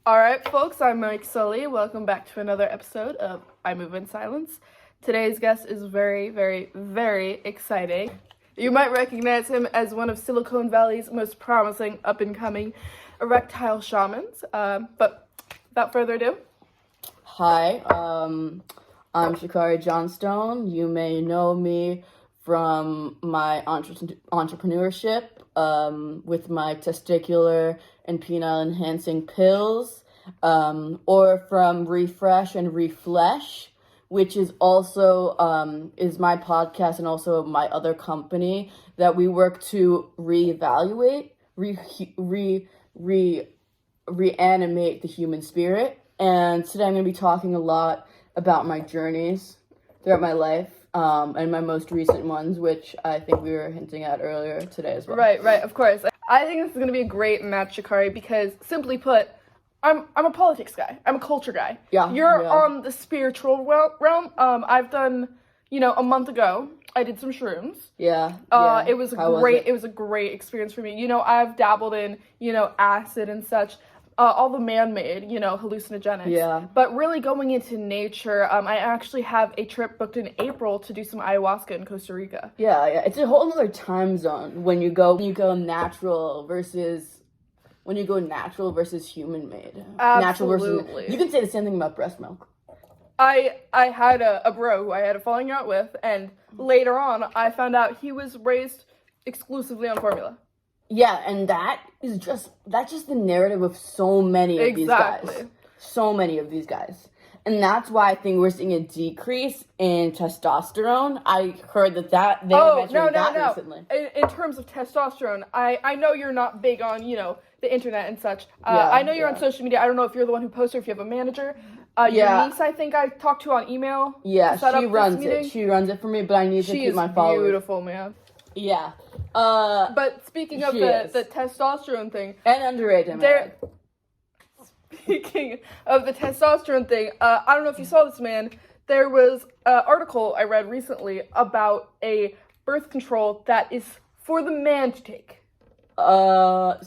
Alright, folks, I'm Mike Sully. Welcome back to another episode of I Move in Silence. Today's guest is very, very, very exciting. You might recognize him as one of Silicon Valley's most promising up-and-coming erectile shamans. But without further ado. Hi, I'm Shakari Johnstone. You may know me from my entrepreneurship with my testicular and penile enhancing pills, or from Refresh and Reflesh, which is also is my podcast and also my other company that we work to reevaluate, reanimate the human spirit. And today I'm going to be talking a lot about my journeys throughout my life, and my most recent ones, which I think we were hinting at earlier today as well. Right, of course. I think this is going to be a great match, Shakari, because simply put, I'm a politics guy. I'm a culture guy. Yeah. You're on the spiritual realm. I've done, a month ago, I did some shrooms. Yeah. It was a great experience for me. I've dabbled in, acid and such. All the man-made, hallucinogenics. Yeah. But really going into nature, I actually have a trip booked in April to do some ayahuasca in Costa Rica. Yeah. It's a whole other time zone when you go natural versus human-made. Absolutely. You can say the same thing about breast milk. I had a bro who I had a falling out with, and later on, I found out he was raised exclusively on formula. Yeah, and that's just the narrative of so many of these guys. So many of these guys. And that's why I think we're seeing a decrease in testosterone. I heard that they mentioned that recently. In terms of testosterone, I know you're not big on, the internet and such. I know you're on social media. I don't know if you're the one who posts or if you have a manager. Your niece, I think I talked to on email. Yeah, she runs it. She runs it for me, but I need to keep my followers. She's beautiful, man. Yeah. But speaking of the testosterone thing, and underage, speaking of the testosterone thing, I don't know if you saw this, man. There was an article I read recently about a birth control that is for the man to take.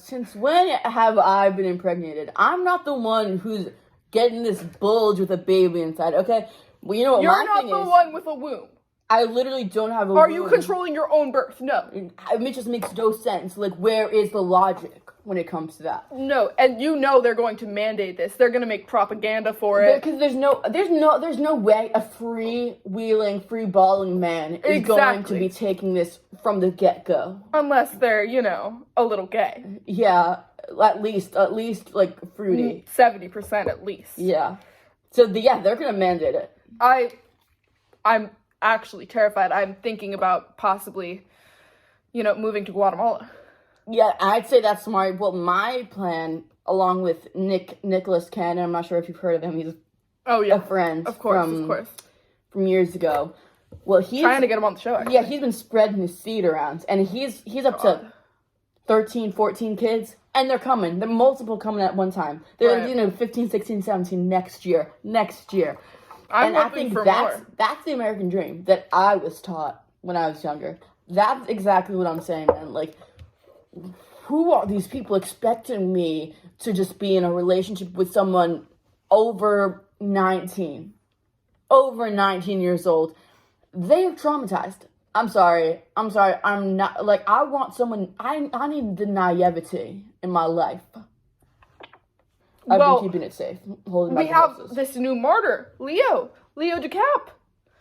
Since when have I been impregnated? I'm not the one who's getting this bulge with a baby inside. Okay, well, you know what? You're not the one with a womb. I literally don't have a Are you controlling your own birth? No. It just makes no sense. Like, where is the logic when it comes to that? No, and they're going to mandate this. They're going to make propaganda for it. Because there's no way a freewheeling, free-balling man is going to be taking this from the get-go. Unless they're, a little gay. Yeah, at least like fruity. 70% at least. Yeah. So they're going to mandate it. I'm actually terrified. I'm thinking about possibly, moving to Guatemala. Yeah, I'd say that's smart. Well, my plan, along with Nicholas Cannon, I'm not sure if you've heard of him. He's a friend. Of course. From years ago. Well, he's trying to get him on the show, actually. Yeah, he's been spreading his seed around, and he's up to 13, 14 kids, and they're coming. They're multiple coming at one time. They're 15, 16, 17 next year. I think that's the American dream that I was taught when I was younger. That's exactly what I'm saying, man. Like, who are these people expecting me to just be in a relationship with someone over 19 years old? They are traumatized. I'm sorry. I'm not, like, I want someone, I need the naivety in my life. I've been keeping it safe. We have this new martyr, Leo DeCap.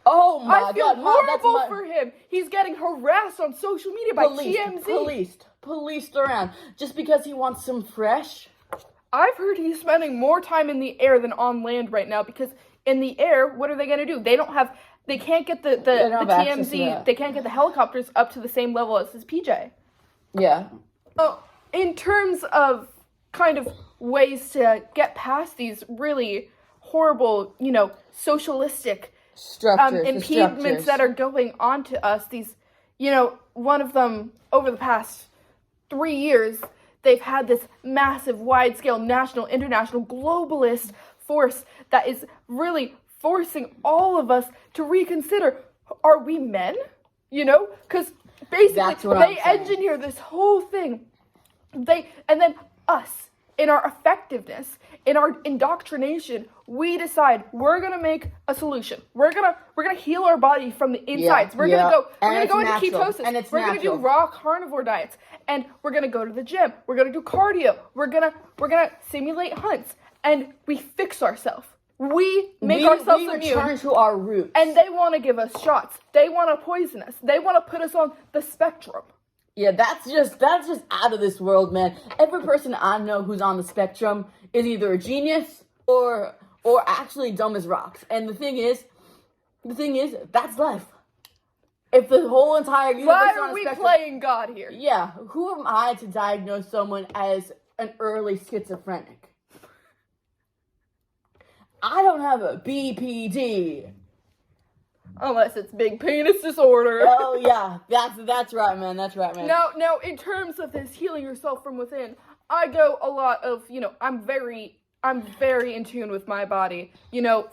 Oh my God! I feel horrible for him. He's getting harassed on social media by TMZ. Policed around just because he wants some fresh. I've heard he's spending more time in the air than on land right now because in the air, what are they going to do? They can't get the TMZ. They can't get the helicopters up to the same level as his PJ. Yeah. Oh, in terms of kind of ways to get past these really horrible, socialistic impediments that are going on to us. These, one of them over the past 3 years, they've had this massive, wide-scale, national, international, globalist force that is really forcing all of us to reconsider, are we men? Because basically they engineer this whole thing. And then us, in our effectiveness, in our indoctrination, we decide we're gonna make a solution. We're gonna heal our body from the insides. We're gonna go into ketosis. And we're gonna do raw carnivore diets, and we're gonna go to the gym. We're gonna do cardio. We're gonna simulate hunts, and we fix ourselves. We make ourselves immune. We return to our roots. And they want to give us shots. They want to poison us. They want to put us on the spectrum. Yeah, that's just out of this world, man. Every person I know who's on the spectrum is either a genius or actually dumb as rocks. And the thing is, that's life. If the whole entire universe why is on are we spectrum, playing God here? Yeah, who am I to diagnose someone as an early schizophrenic? I don't have a BPD. Unless it's big penis disorder. Oh yeah, that's right, man. That's right, man. Now, in terms of this healing yourself from within, I go a lot of, I'm very in tune with my body.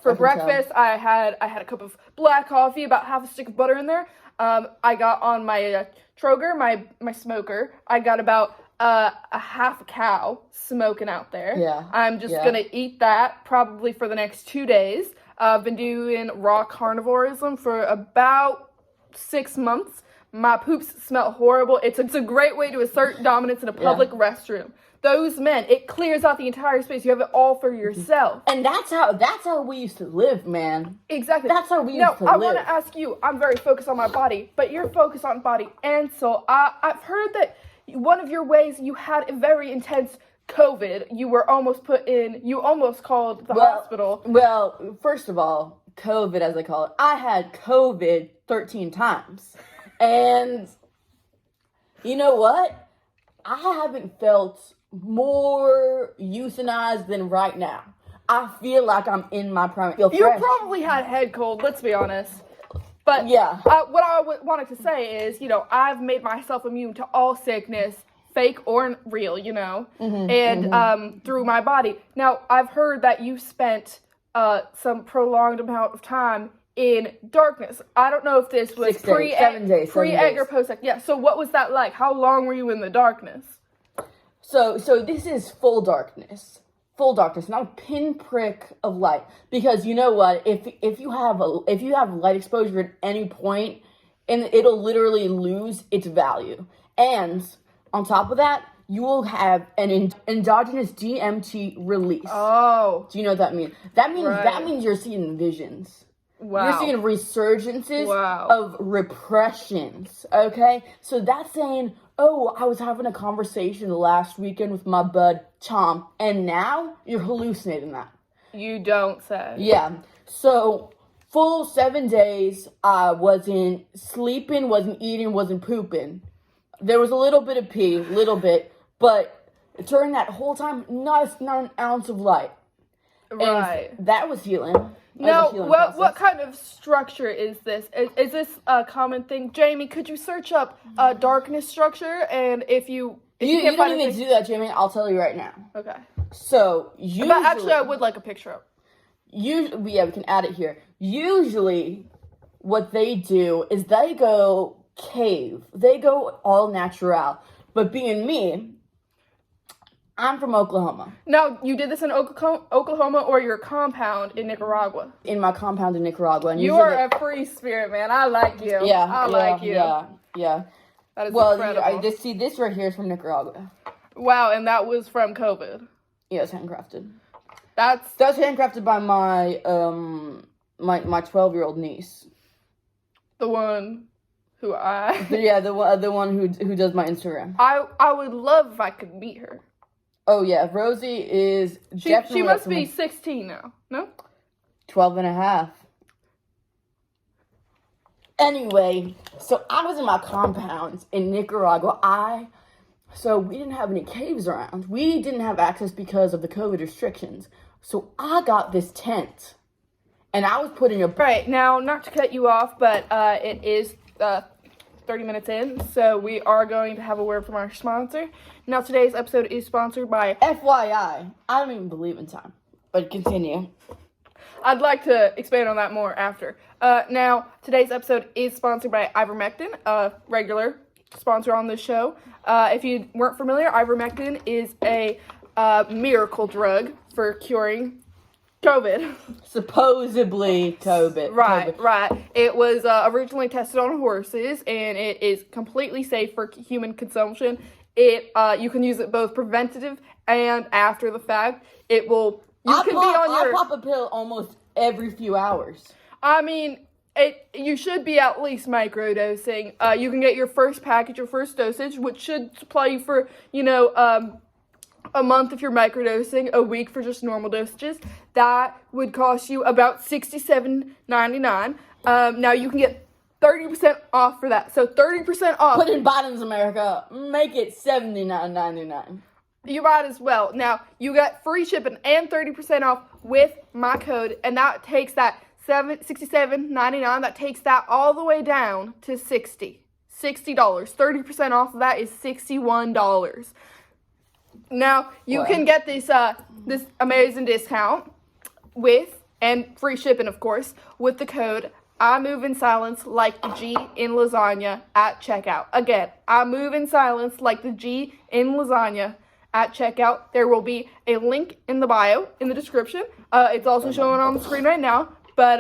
For breakfast, I had a cup of black coffee, about half a stick of butter in there. I got on my Troger, my smoker. I got about a half a cow smoking out there. Yeah. I'm just gonna eat that probably for the next 2 days. I've been doing raw carnivorism for about 6 months. My poops smell horrible. It's a great way to assert dominance in a public restroom. Those men, it clears out the entire space. You have it all for yourself. And that's how we used to live, man. Exactly. That's how we used to live. I want to ask you, I'm very focused on my body, but you're focused on body and soul. I've heard that one of your ways you had a very intense COVID. You were almost you almost called the hospital. Well, first of all, COVID, as I call it, I had COVID 13 times. And you know what? I haven't felt more euthanized than right now. I feel like I'm in my prime. You probably had a head cold, let's be honest. But yeah, what I wanted to say is, I've made myself immune to all sickness, fake or real, through my body. Now, I've heard that you spent some prolonged amount of time in darkness. I don't know if this was pre-egg or post-egg. Yeah, so what was that like? How long were you in the darkness? So this is full darkness, not a pinprick of light. Because you know what? If you have light exposure at any point, and it'll literally lose its value. And on top of that, you will have an endogenous DMT release. Oh, do you know what that means? That means you're seeing visions. Wow. You're seeing resurgences of repressions. Okay, so that's saying, oh, I was having a conversation last weekend with my bud Tom, and now you're hallucinating that. You don't say. Yeah. So full 7 days, I wasn't sleeping, wasn't eating, wasn't pooping. There was a little bit of pee, but during that whole time, not an ounce of light. Right. And that was healing. Now, what kind of structure is this? Is this a common thing? Jamie, could you search up darkness structure? And if you don't need to do that, Jamie. I'll tell you right now. Okay. So usually, but actually, I would like a picture of. We can add it here. Usually, what they do is they go cave. They go all natural. But being me, I'm from Oklahoma. Now, you did this in Oklahoma or your compound in Nicaragua? In my compound in Nicaragua. And you are a free spirit, man. I like you. Yeah. I like you. Yeah. That is incredible. I just see this right here is from Nicaragua. Wow, and that was from COVID. Yeah, it's handcrafted. That's handcrafted by my my 12-year-old niece. The one who the one who does my Instagram. I would love if I could meet her. Oh, yeah. Rosie is definitely... She must be 16 now, no? 12 and a half. Anyway, so I was in my compound in Nicaragua. So we didn't have any caves around. We didn't have access because of the COVID restrictions. So I got this tent. And I was putting a... Right, now, not to cut you off, but it is 30 minutes in, so we are going to have a word from our sponsor. Now, today's episode is sponsored by... FYI, I don't even believe in time, but continue. I'd like to expand on that more after. Now, today's episode is sponsored by ivermectin, a regular sponsor on this show. If you weren't familiar, ivermectin is a miracle drug for curing COVID. Supposedly COVID. Right. It was originally tested on horses, and it is completely safe for human consumption. You can use it both preventative and after the fact. I pop a pill almost every few hours. I mean, you should be at least microdosing. You can get your first package, your first dosage, which should supply you for, a month if you're microdosing, a week for just normal dosages. That would cost you about $67.99. Now you can get 30% off for that. So 30% off. Put in Biden's America, make it $79.99. You might as well. Now, you get free shipping and 30% off with my code, and that takes that $67.99, that takes that all the way down to $60. 30% off of that is $61. Now, you can get this amazing discount and free shipping, of course, with the code I move in silence like the G in lasagna at checkout. Again, I move in silence like the G in lasagna at checkout. There will be a link in the bio, in the description. It's also showing on the screen right now. But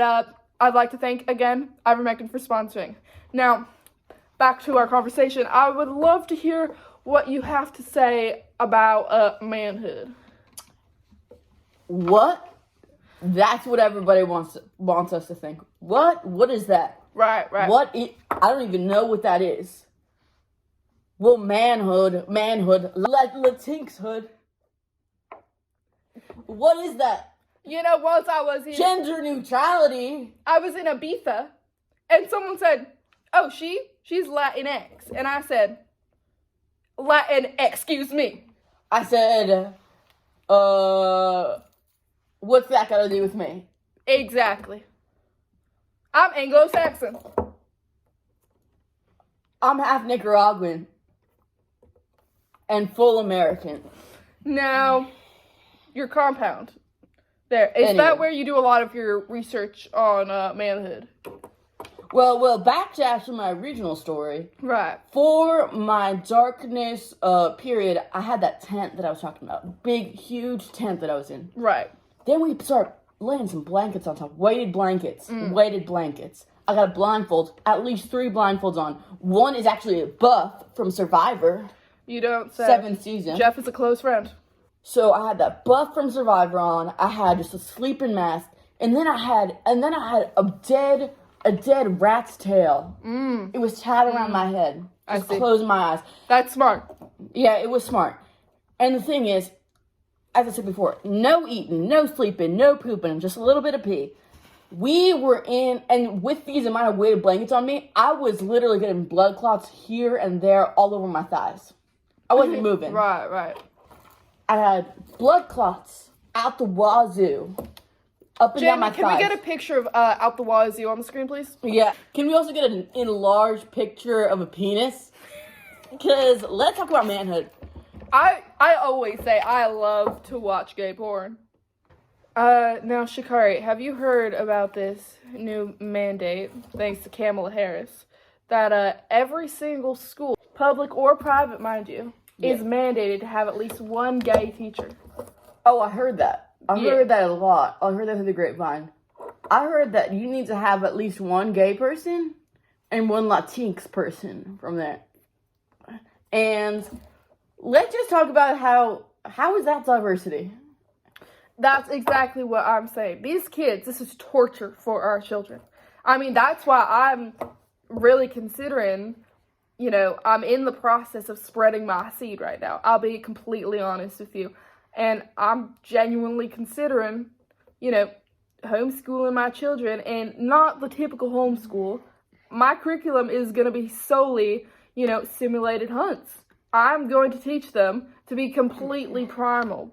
I'd like to thank, again, Ivermectin for sponsoring. Now, back to our conversation. I would love to hear what you have to say about manhood. What? That's what everybody wants us to think. What is that? Right. I don't even know what that is. Well, manhood, Latink's-hood. What is that? Once I was in... Gender neutrality. I was in Ibiza, and someone said, oh, she's Latinx. And I said, excuse me. I said, what's that got to do with me? Exactly. I'm Anglo-Saxon. I'm half Nicaraguan. And full American. Now, your compound. There. Is that where you do a lot of your research on manhood? Well, back to actually my original story. Right. For my darkness period, I had that tent that I was talking about. Big, huge tent that I was in. Right. Then we start laying some blankets on top. Weighted blankets. I got a blindfold. At least 3 blindfolds on. One is actually a buff from Survivor. You don't say. 7th season. Jeff is a close friend. So I had that buff from Survivor on. I had just a sleeping mask, and then I had a dead rat's tail. It was tied around my head. Just closed my eyes. That's smart. Yeah, it was smart. And the thing is, as I said before, no eating, no sleeping, no pooping, just a little bit of pee. We were in, and with these amount of weighted blankets on me, I was literally getting blood clots here and there all over my thighs. I wasn't moving. Right. I had blood clots out the wazoo, up and down my thighs. Can we get a picture of out the wazoo on the screen, please? Yeah. Can we also get an enlarged picture of a penis? Because let's talk about manhood. I always say I love to watch gay porn. Now, Shikari, have you heard about this new mandate, thanks to Kamala Harris, that every single school, public or private, mind you, is mandated to have at least one gay teacher? Oh, I heard that. I heard that a lot. I heard that through the grapevine. I heard that you need to have at least one gay person and one Latinx person from there. And let's just talk about how is that diversity? That's exactly what I'm saying. These kids, this is torture for our children. I mean, that's why I'm really considering, I'm in the process of spreading my seed right now. I'll be completely honest with you. And I'm genuinely considering, homeschooling my children, and not the typical homeschool. My curriculum is going to be solely, simulated hunts. I'm going to teach them to be completely primal.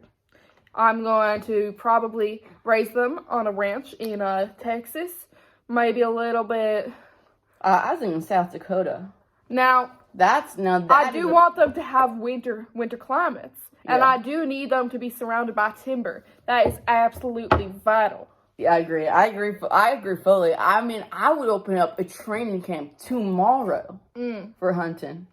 I'm going to probably raise them on a ranch in Texas, maybe a little bit. I was in South Dakota. Now I do want them to have winter climates, and I do need them to be surrounded by timber. That is absolutely vital. Yeah, I agree fully. I mean, I would open up a training camp tomorrow for hunting.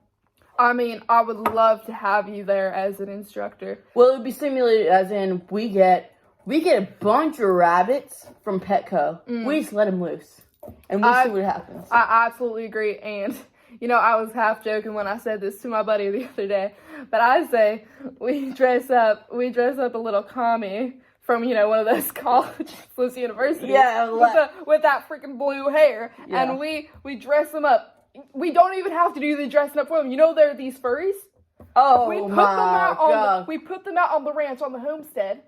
I mean, I would love to have you there as an instructor. Well, it would be simulated as in we get a bunch of rabbits from Petco. We just let them loose, and we'll see what happens. I absolutely agree. And, I was half joking when I said this to my buddy the other day. But I say we dress up a little commie from, one of those colleges, those universities. Yeah. With that freaking blue hair. Yeah. And we dress them up. We don't even have to do the dressing up for them. There are these furries. Oh, we put my God. We put them out on the ranch, on the homestead.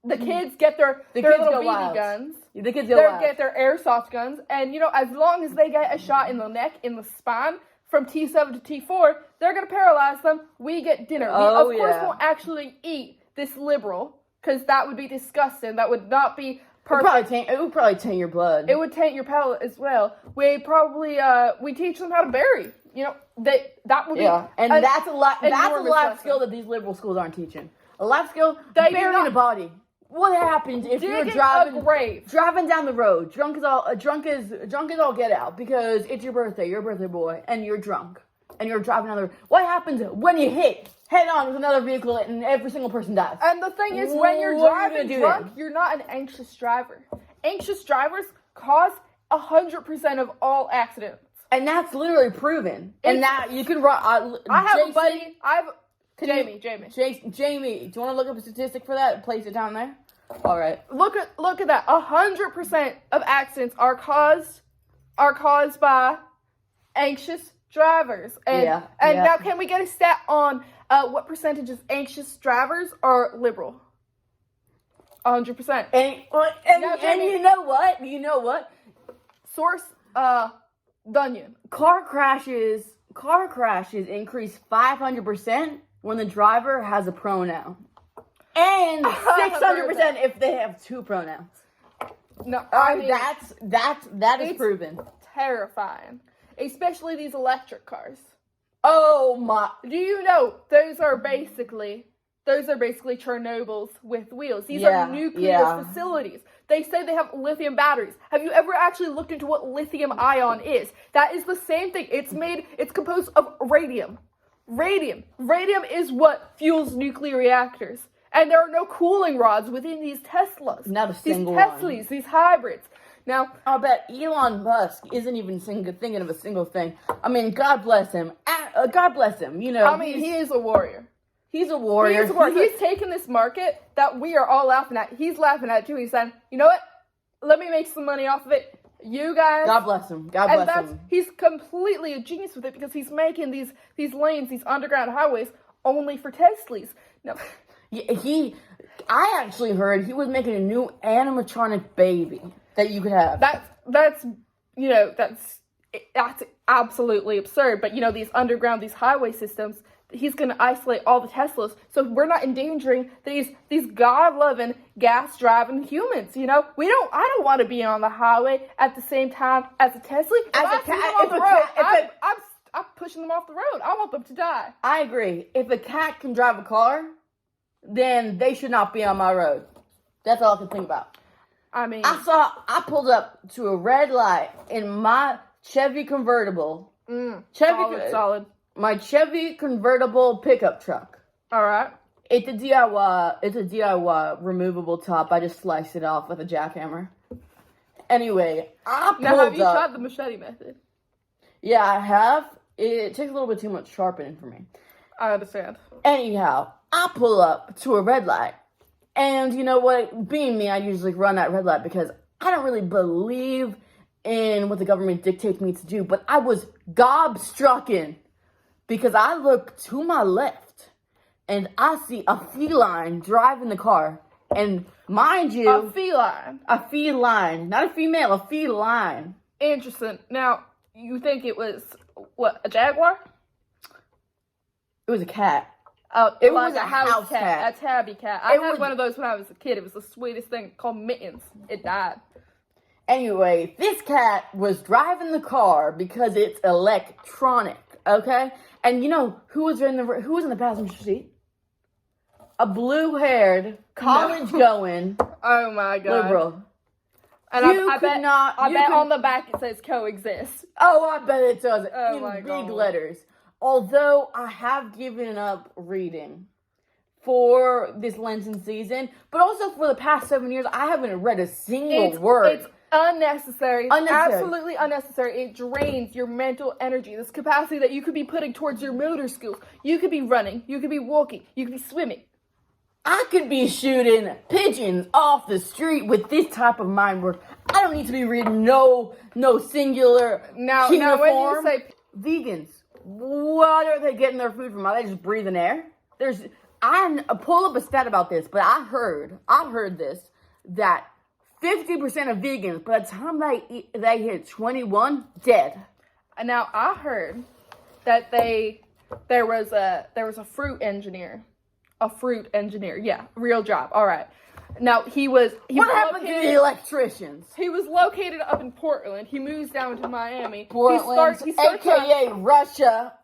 The kids get their little BB guns. The kids go wild. Get their airsoft guns. And, as long as they get a shot in the neck, in the spine, from T7 to T4, they're going to paralyze them. We get dinner. Oh, we, of course, won't actually eat this liberal, because that would be disgusting. That would not be perfect. It would probably taint your blood. It would taint your palate as well. We probably, we teach them how to bury. That would be... Yeah, and that's a life skill that these liberal schools aren't teaching. A life skill, burying the body. What happens if you're driving down the road, drunk as all get out, because it's your birthday boy, and you're drunk, and you're driving down the road. What happens when you hit head on with another vehicle and every single person dies? And the thing is, when you're driving drunk, you're not an anxious driver. Anxious drivers cause 100% of all accidents. And that's literally proven. And that you can run. I have a buddy. Jamie, do you want to look up a statistic for that and place it down there? All right. Look at that. 100% of accidents are caused by anxious drivers. And now, can we get a stat on what percentage of anxious drivers are liberal? 100%. And you know what? Source, Dunyan. Car crashes increase 500% when the driver has a pronoun. And 600% if they have two pronouns. No, that is proven. Terrifying. Especially these electric cars. Oh my. Do you know those are basically Chernobyls with wheels. These are nuclear facilities. They say they have lithium batteries. Have you ever actually looked into what lithium ion is? That is the same thing. It's composed of radium. Radium is what fuels nuclear reactors. And there are no cooling rods within these Teslas. Not a single one. These Teslas, these hybrids. Now, I'll bet Elon Musk isn't even thinking of a single thing. I mean, God bless him. God bless him. He is a warrior. He's a warrior. He's taken this market that we are all laughing at. He's laughing at it too. He's saying, you know what? Let me make some money off of it. You guys. God bless him. God bless him. He's completely a genius with it because he's making these lanes, these underground highways, only for Teslas. No. I actually heard he was making a new animatronic baby that you could have. That's absolutely absurd. But these highway systems, he's going to isolate all the Teslas, so we're not endangering these God-loving, gas-driving humans. I don't want to be on the highway at the same time as a Tesla. I'm pushing them off the road. I want them to die. I agree. If a cat can drive a car, then they should not be on my road. That's all I can think about. I mean, I pulled up to a red light in my Chevy convertible. Solid. My Chevy convertible pickup truck. All right. It's a DIY removable top. I just sliced it off with a jackhammer. Anyway, Now, have you tried the machete method? Yeah, I have. It takes a little bit too much sharpening for me. I understand. Anyhow, I pull up to a red light. And you know what? Being me, I usually run that red light because I don't really believe in what the government dictates me to do. But I was gobstrucken because I look to my left and I see a feline driving the car. And mind you... A feline? A feline. Not a female, a feline. Interesting. Now, you think it was, what, a jaguar? It was a cat. Oh, it was a house cat. A tabby cat. I had one of those when I was a kid. It was the sweetest thing, called Mittens. It died. Anyway, this cat was driving the car because it's electronic, okay? And you know who was in the passenger seat? A blue-haired, college-going oh my God. liberal. And I bet on the back it says coexist. Oh, I bet it does. Oh in my big God. letters. although I have given up reading for this Lenten season, but also for the past 7 years, I haven't read a single word. It's unnecessary. Absolutely unnecessary. It drains your mental energy, this capacity that you could be putting towards your motor skills. You could be running, you could be walking, you could be swimming. I could be shooting pigeons off the street with this type of mind work. I don't need to be reading no singular Now when you say vegans, what are they getting their food from? Are they just breathing air? I pull up a stat about this, but I heard this, that 50% of vegans, by the time they hit 21, dead. Now I heard that there was a fruit engineer. A fruit engineer, yeah, real job. All right. Now What happened to the electricians? He was located up in Portland. He moves down to Miami. Portland, aka Russia.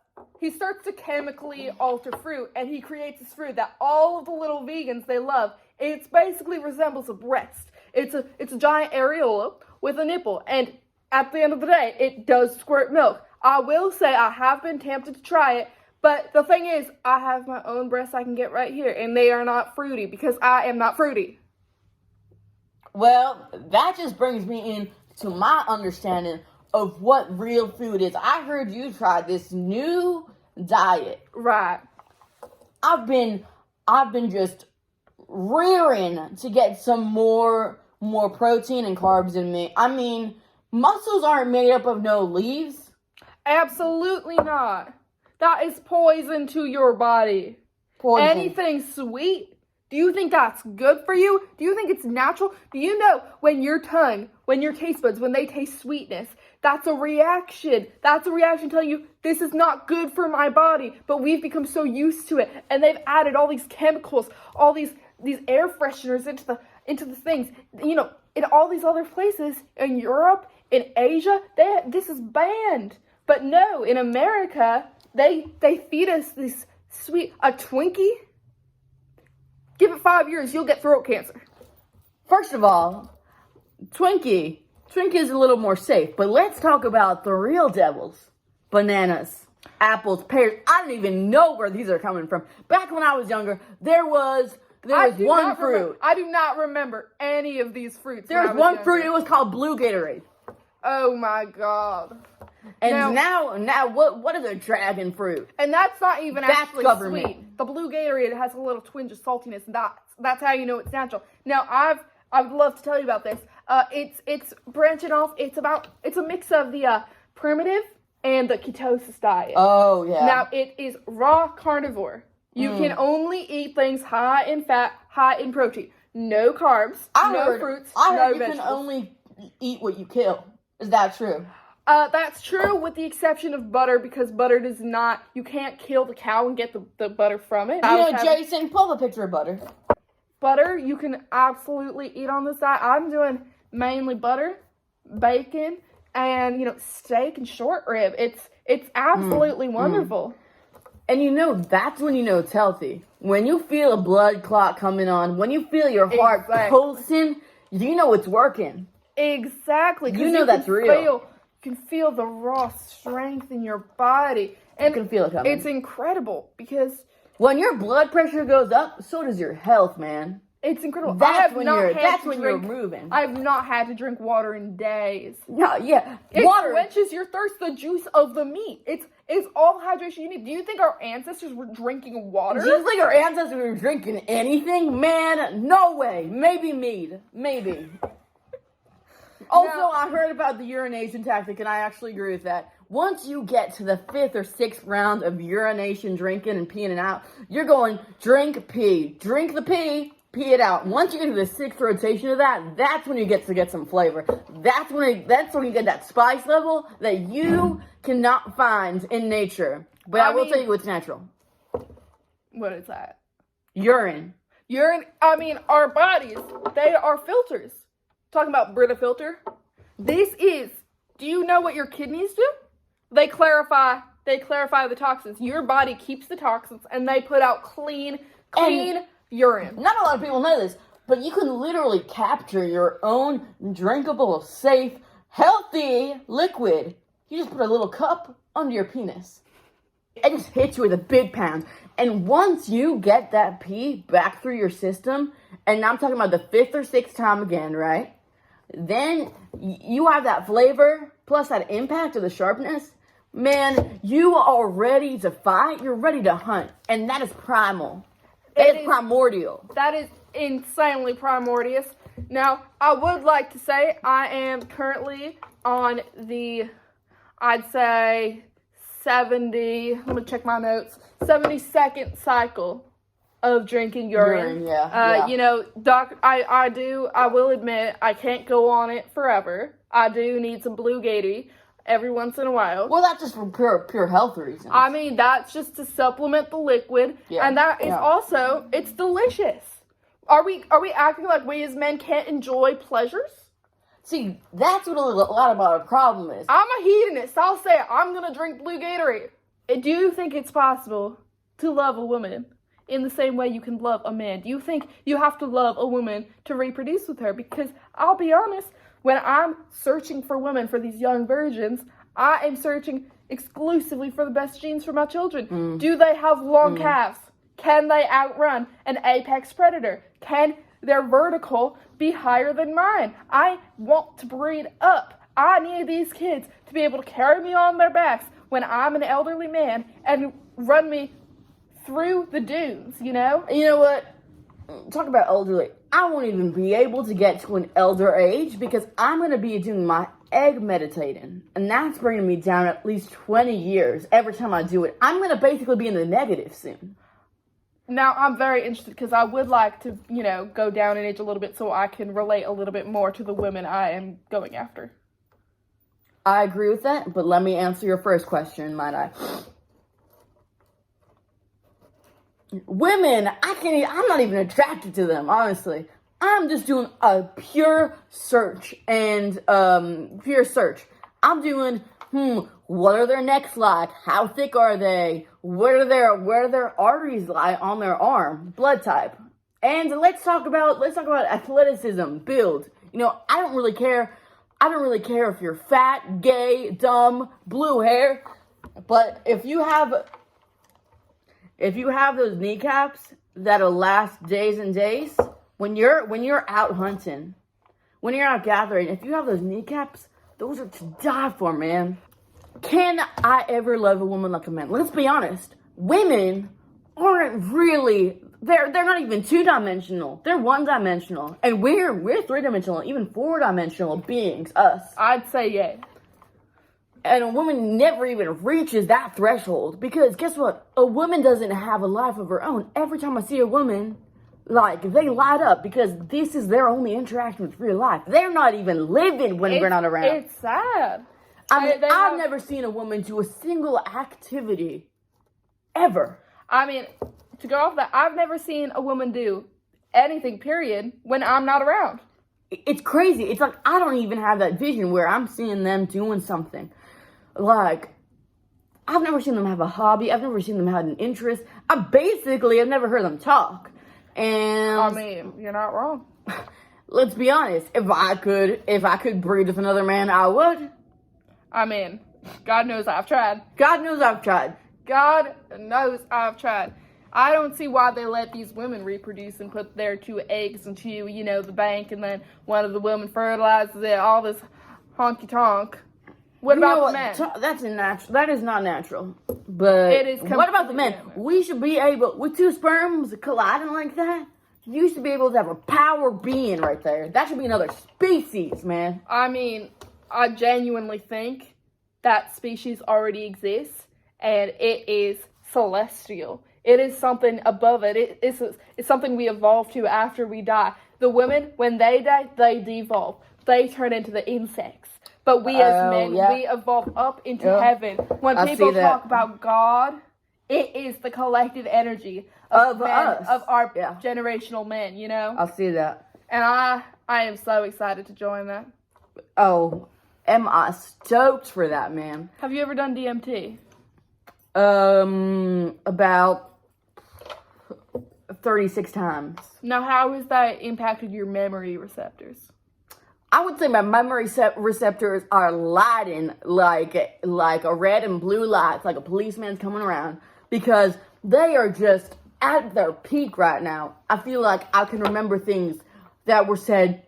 He starts to chemically alter fruit, and he creates this fruit that all of the little vegans they love. It basically resembles a breast. It's a giant areola with a nipple, and at the end of the day, it does squirt milk. I will say I have been tempted to try it. But the thing is, I have my own breasts I can get right here, and they are not fruity because I am not fruity. Well, that just brings me in to my understanding of what real food is. I heard you try this new diet. Right. I've been just rearing to get some more protein and carbs in me. I mean, mussels aren't made up of no leaves. Absolutely not. That is poison to your body. Poison. Anything sweet? Do you think that's good for you? Do you think it's natural? Do you know when your taste buds, when they taste sweetness, that's a reaction. That's a reaction telling you, this is not good for my body. But we've become so used to it. And they've added all these chemicals, all these air fresheners into the things. You know, in all these other places, in Europe, in Asia, this is banned. But no, in America, they feed us this sweet, a Twinkie. Give it 5 years, you'll get throat cancer. First of all, Twinkie is a little more safe, but let's talk about the real devils. Bananas, apples, pears. I don't even know where these are coming from. Back when I was younger, there was one fruit. I do not remember any of these fruits. There was one fruit, it was called Blue Gatorade. Oh my God. And now what is a dragon fruit? And that's not even actually sweet. The Blue Gatorade has a little twinge of saltiness, and that's how you know it's natural. Now I would love to tell you about this. It's branching off. It's a mix of the primitive and the ketosis diet. Oh yeah. Now it is raw carnivore. You can only eat things high in fat, high in protein. No carbs, no fruits, no vegetables. You can only eat what you kill. Is that true? That's true with the exception of butter, because butter does not, you can't kill the cow and get the butter from it. Jason, pull the picture of butter. Butter, you can absolutely eat on the side. I'm doing mainly butter, bacon, and, steak and short rib. It's absolutely wonderful. And that's when you know it's healthy. When you feel a blood clot coming on, when you feel your heart pulsing, you know it's working. Exactly. You know that's real. You can feel the raw strength in your body. And you can feel it coming. It's incredible because when your blood pressure goes up, so does your health, man. It's incredible. That's when you're moving. I have not had to drink water in days. No, yeah. Water quenches your thirst, the juice of the meat. It's all hydration you need. Do you think our ancestors were drinking water? Do you think our ancestors were drinking anything? Man, no way. Maybe mead. Maybe. Also, I heard about the urination tactic, and I actually agree with that. Once you get to the 5th or 6th round of urination, drinking and peeing it out, you're going drink, pee. Drink the pee, pee it out. Once you get to the 6th rotation of that, that's when you get to get some flavor. That's when you get that spice level that you cannot find in nature. But I will tell you it's natural. What is that? Urine. Our bodies, they are filters. Talking about Brita filter. Do you know what your kidneys do? They clarify the toxins. Your body keeps the toxins and they put out clean urine. Not a lot of people know this, but you can literally capture your own drinkable, safe, healthy liquid. You just put a little cup under your penis. It just hits you with a big pound. And once you get that pee back through your system, and I'm talking about the 5th or 6th time again, right? Then you have that flavor plus that impact of the sharpness. Man, you are ready to fight. You're ready to hunt. And that is primal. That is primordial. That is insanely primordial. Now, I would like to say I am currently on the, I'd say, 70, let me check my notes, 72nd cycle of drinking urine. Yeah. You know, I will admit, I can't go on it forever. I do need some Blue Gatorade every once in a while. Well, that's just for pure health reasons. I mean, that's just to supplement the liquid. Yeah. And that is also, it's delicious. Are we acting like we as men can't enjoy pleasures? See, that's what a lot about our problem is. I'm a hedonist. I'll say it. I'm going to drink Blue Gatorade. Do you think it's possible to love a woman in the same way you can love a man? Do you think you have to love a woman to reproduce with her? Because I'll be honest, when I'm searching for women, for these young virgins, I am searching exclusively for the best genes for my children. Do they have long calves? Can they outrun an apex predator? Can their vertical be higher than mine? I want to breed up. I need these kids to be able to carry me on their backs when I'm an elderly man and run me through the dunes, you know? You know what? Talk about elderly. I won't even be able to get to an elder age because I'm going to be doing my egg meditating. And that's bringing me down at least 20 years every time I do it. I'm going to basically be in the negative soon. Now, I'm very interested because I would like to, you know, go down in age a little bit so I can relate a little bit more to the women I am going after. I agree with that, but let me answer your first question, might I? Women, I'm not even attracted to them, honestly. I'm just doing a pure search I'm doing, what are their necks like? How thick are they? Where do their arteries lie on their arm? Blood type. And let's talk about athleticism, build. You know, I don't really care if you're fat, gay, dumb, blue hair, but if you have those kneecaps that'll last days and days, when you're out hunting, when you're out gathering, if you have those kneecaps, those are to die for, man. Can I ever love a woman like a man? Let's be honest. Women aren't really, they're not even 2-dimensional. They're 1-dimensional. And we're 3-dimensional, even 4-dimensional beings, us. I'd say yeah. And a woman never even reaches that threshold. Because guess what? A woman doesn't have a life of her own. Every time I see a woman, like, they light up because this is their only interaction with real life. They're not even living when we're not around. It's sad. I've never seen a woman do a single activity, ever. I mean, to go off that, I've never seen a woman do anything, period, when I'm not around. It's crazy. It's like, I don't even have that vision where I'm seeing them doing something. Like, I've never seen them have a hobby. I've never seen them have an interest. I've never heard them talk. And I mean, you're not wrong. Let's be honest. If I could breed with another man, I would. I mean, God knows I've tried. God knows I've tried. God knows I've tried. I don't see why they let these women reproduce and put their 2 eggs into, you know, the bank, and then one of the women fertilizes it, all this honky-tonk. What about the men? That is not natural. But it is what about the men? We should be able, with 2 sperms colliding like that, you should be able to have a power being right there. That should be another species, man. I mean, I genuinely think that species already exists, and it is celestial. It is something above it. It's something we evolve to after we die. The women, when they die, they devolve. They turn into the insects. But we as men, we evolve up into heaven. When people talk about God, it is the collective energy of men, us. Of our generational men, you know? I see that. And I am so excited to join that. Oh, am I stoked for that, man. Have you ever done DMT? About 36 times. Now, how has that impacted your memory receptors? I would say my memory receptors are lighting like a red and blue lights, like a policeman's coming around, because they are just at their peak right now. I feel like I can remember things that were said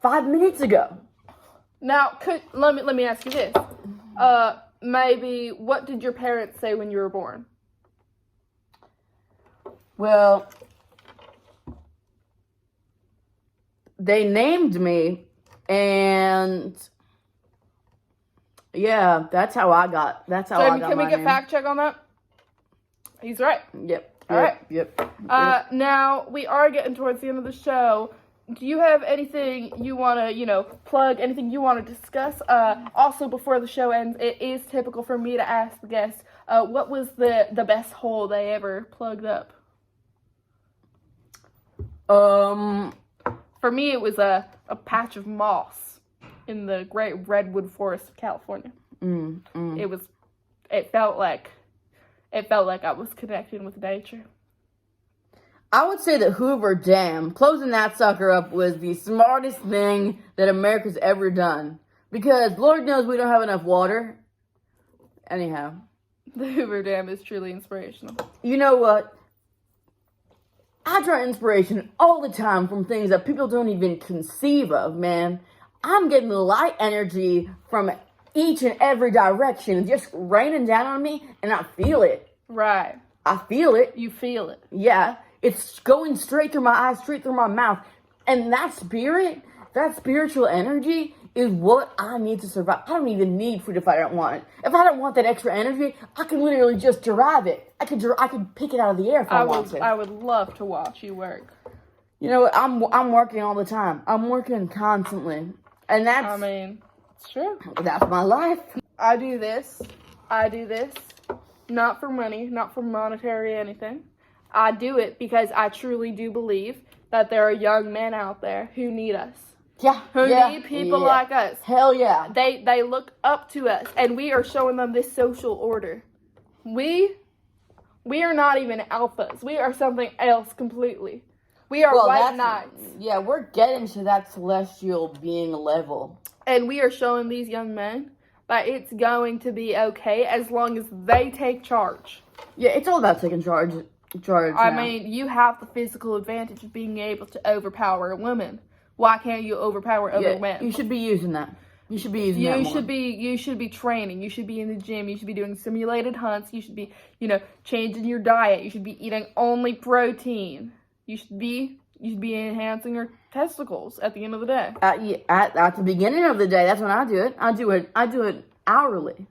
5 minutes ago. Now, let me ask you this. Maybe what did your parents say when you were born? Well, they named me, and yeah, that's how I got. That's how I got. Can we get fact check on that? He's right. Yep. All right. Yep. Now we are getting towards the end of the show. Do you have anything you want to, plug? Anything you want to discuss? Also, before the show ends, it is typical for me to ask the guests, what was the best hole they ever plugged up? For me, it was a patch of moss in the great redwood forest of California. It felt like I was connecting with nature. I would say that Hoover Dam, closing that sucker up, was the smartest thing that America's ever done. Because Lord knows we don't have enough water. Anyhow. The Hoover Dam is truly inspirational. You know what? I draw inspiration all the time from things that people don't even conceive of, man. I'm getting the light energy from each and every direction, just raining down on me, and I feel it. Right. I feel it. You feel it. Yeah. It's going straight through my eyes, straight through my mouth. And that spirit, that spiritual energy is what I need to survive. I don't even need food if I don't want it. If I don't want that extra energy, I can literally just derive it. I could pick it out of the air if I want to. I would love to watch you work. You know, I'm working all the time. I'm working constantly. And that's... it's true. That's my life. I do this. Not for money, not for monetary anything. I do it because I truly do believe that there are young men out there who need us. Yeah. Who need people like us. Hell yeah. They look up to us, and we are showing them this social order. We are not even alphas. We are something else completely. We are white knights. Yeah, we're getting to that celestial being level. And we are showing these young men that it's going to be okay as long as they take charge. Yeah, it's all about taking charge. You have the physical advantage of being able to overpower a woman. Why can't you overpower other men? You should be using that. You should be using that more. You should be training. You should be in the gym. You should be doing simulated hunts. You should be, changing your diet. You should be eating only protein. You should be enhancing your testicles at the end of the day. At the beginning of the day, that's when I do it. I do it hourly.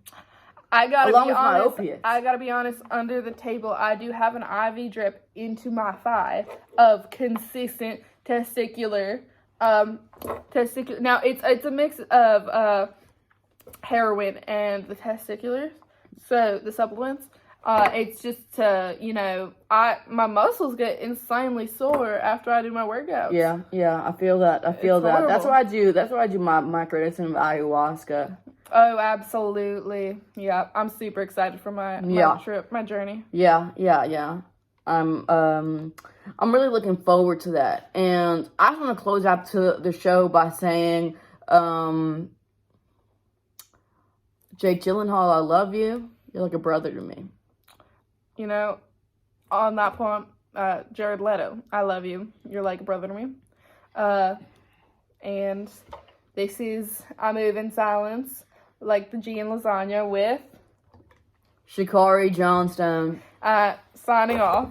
I gotta be honest, under the table, I do have an IV drip into my thigh of consistent testicular. Now it's a mix of heroin and the testiculars, so the supplements. It's just to, my muscles get insanely sore after I do my workouts. Yeah, I feel that. Horrible. That's why I do my microdosing of ayahuasca. Oh, absolutely. Yeah, I'm super excited for my trip, my journey. Yeah. I'm really looking forward to that. And I just want to close out to the show by saying, Jake Gyllenhaal, I love you. You're like a brother to me. On that point, Jared Leto, I love you. You're like a brother to me. And this is I Move in Silence, like the G in lasagna, with Shikari Johnstone. Signing off.